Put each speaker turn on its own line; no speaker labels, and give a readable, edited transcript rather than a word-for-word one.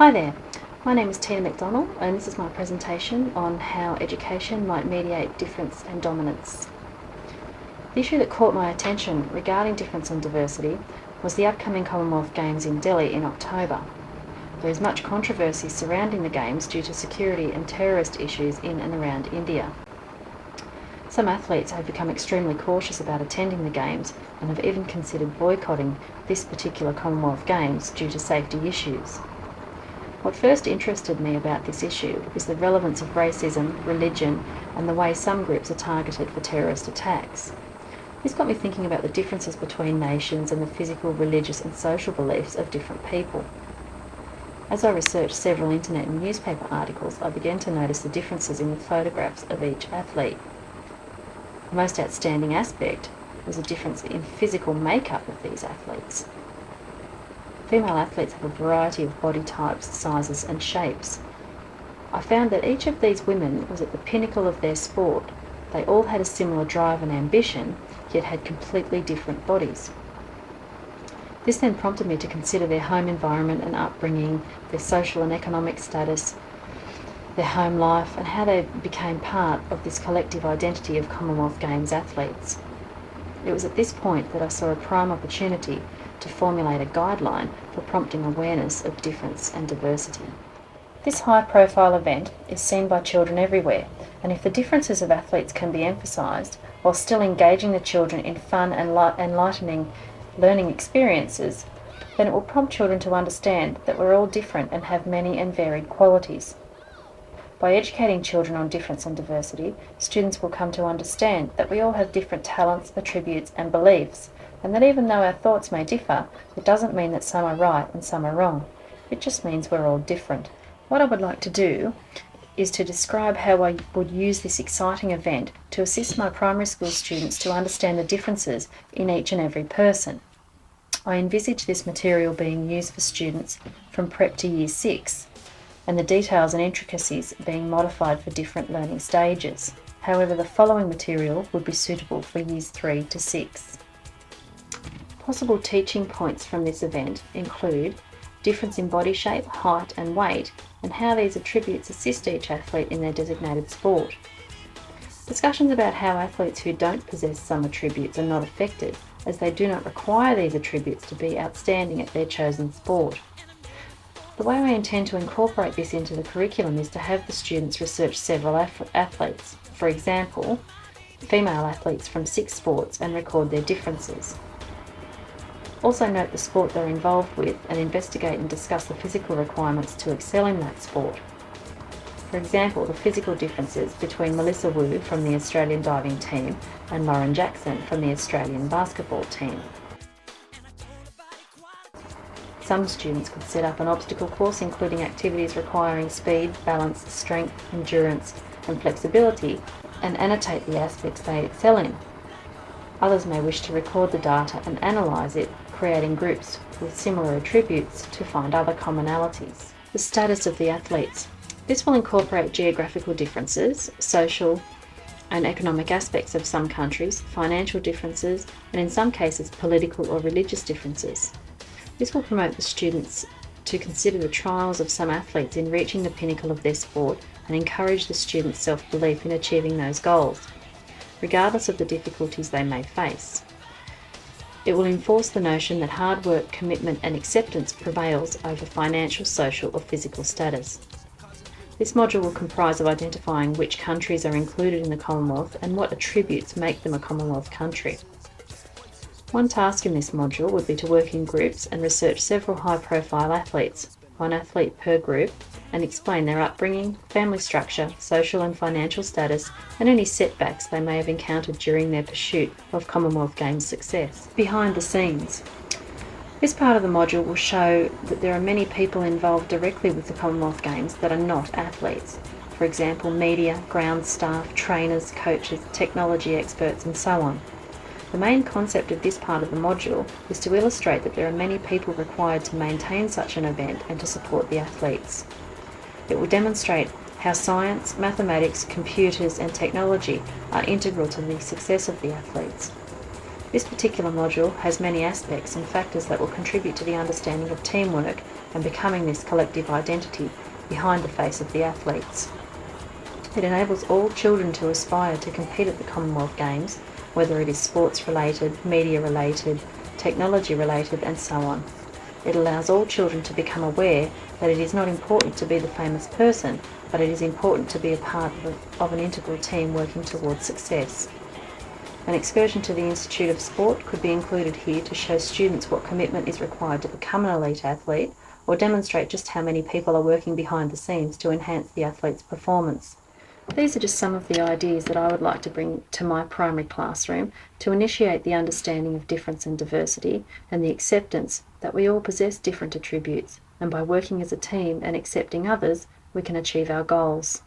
Hi there, my name is Tina McDonnell and this is my presentation on how education might mediate difference and dominance. The issue that caught my attention regarding difference and diversity was the upcoming Commonwealth Games in Delhi in October. There is much controversy surrounding the Games due to security and terrorist issues in and around India. Some athletes have become extremely cautious about attending the Games and have even considered boycotting this particular Commonwealth Games due to safety issues. What first interested me about this issue is the relevance of racism, religion, and the way some groups are targeted for terrorist attacks. This got me thinking about the differences between nations and the physical, religious, and social beliefs of different people. As I researched several internet and newspaper articles, I began to notice the differences in the photographs of each athlete. The most outstanding aspect was a difference in physical makeup of these athletes. Female athletes have a variety of body types, sizes and shapes. I found that each of these women was at the pinnacle of their sport. They all had a similar drive and ambition, yet had completely different bodies. This then prompted me to consider their home environment and upbringing, their social and economic status, their home life, and how they became part of this collective identity of Commonwealth Games athletes. It was at this point that I saw a prime opportunity to formulate a guideline for prompting awareness of difference and diversity. This high-profile event is seen by children everywhere, and if the differences of athletes can be emphasised while still engaging the children in fun and enlightening learning experiences, then it will prompt children to understand that we're all different and have many and varied qualities. By educating children on difference and diversity, students will come to understand that we all have different talents, attributes and beliefs, and that even though our thoughts may differ, it doesn't mean that some are right and some are wrong. It just means we're all different. What I would like to do is to describe how I would use this exciting event to assist my primary school students to understand the differences in each and every person. I envisage this material being used for students from Prep to Year 6, and the details and intricacies being modified for different learning stages. However, the following material would be suitable for Years 3 to 6. Possible teaching points from this event include difference in body shape, height and weight, and how these attributes assist each athlete in their designated sport. Discussions about how athletes who don't possess some attributes are not affected, as they do not require these attributes to be outstanding at their chosen sport. The way I intend to incorporate this into the curriculum is to have the students research several athletes, for example, female athletes from 6 sports, and record their differences. Also note the sport they're involved with and investigate and discuss the physical requirements to excel in that sport. For example, the physical differences between Melissa Wu from the Australian diving team and Lauren Jackson from the Australian basketball team. Some students could set up an obstacle course including activities requiring speed, balance, strength, endurance and flexibility, and annotate the aspects they excel in. Others may wish to record the data and analyse it, creating groups with similar attributes to find other commonalities. The status of the athletes. This will incorporate geographical differences, social and economic aspects of some countries, financial differences, and in some cases political or religious differences. This will promote the students to consider the trials of some athletes in reaching the pinnacle of their sport and encourage the students' self-belief in achieving those goals, regardless of the difficulties they may face. It will enforce the notion that hard work, commitment and acceptance prevails over financial, social or physical status. This module will comprise of identifying which countries are included in the Commonwealth and what attributes make them a Commonwealth country. One task in this module would be to work in groups and research several high-profile athletes, one athlete per group, and explain their upbringing, family structure, social and financial status, and any setbacks they may have encountered during their pursuit of Commonwealth Games success. Behind the scenes. This part of the module will show that there are many people involved directly with the Commonwealth Games that are not athletes. For example, media, ground staff, trainers, coaches, technology experts, and so on. The main concept of this part of the module is to illustrate that there are many people required to maintain such an event and to support the athletes. It will demonstrate how science, mathematics, computers and technology are integral to the success of the athletes. This particular module has many aspects and factors that will contribute to the understanding of teamwork and becoming this collective identity behind the face of the athletes. It enables all children to aspire to compete at the Commonwealth Games, whether it is sports related, media related, technology related, and so on. It allows all children to become aware that it is not important to be the famous person, but it is important to be a part of an integral team working towards success. An excursion to the Institute of Sport could be included here to show students what commitment is required to become an elite athlete, or demonstrate just how many people are working behind the scenes to enhance the athlete's performance. These are just some of the ideas that I would like to bring to my primary classroom to initiate the understanding of difference and diversity and the acceptance that we all possess different attributes, and by working as a team and accepting others, we can achieve our goals.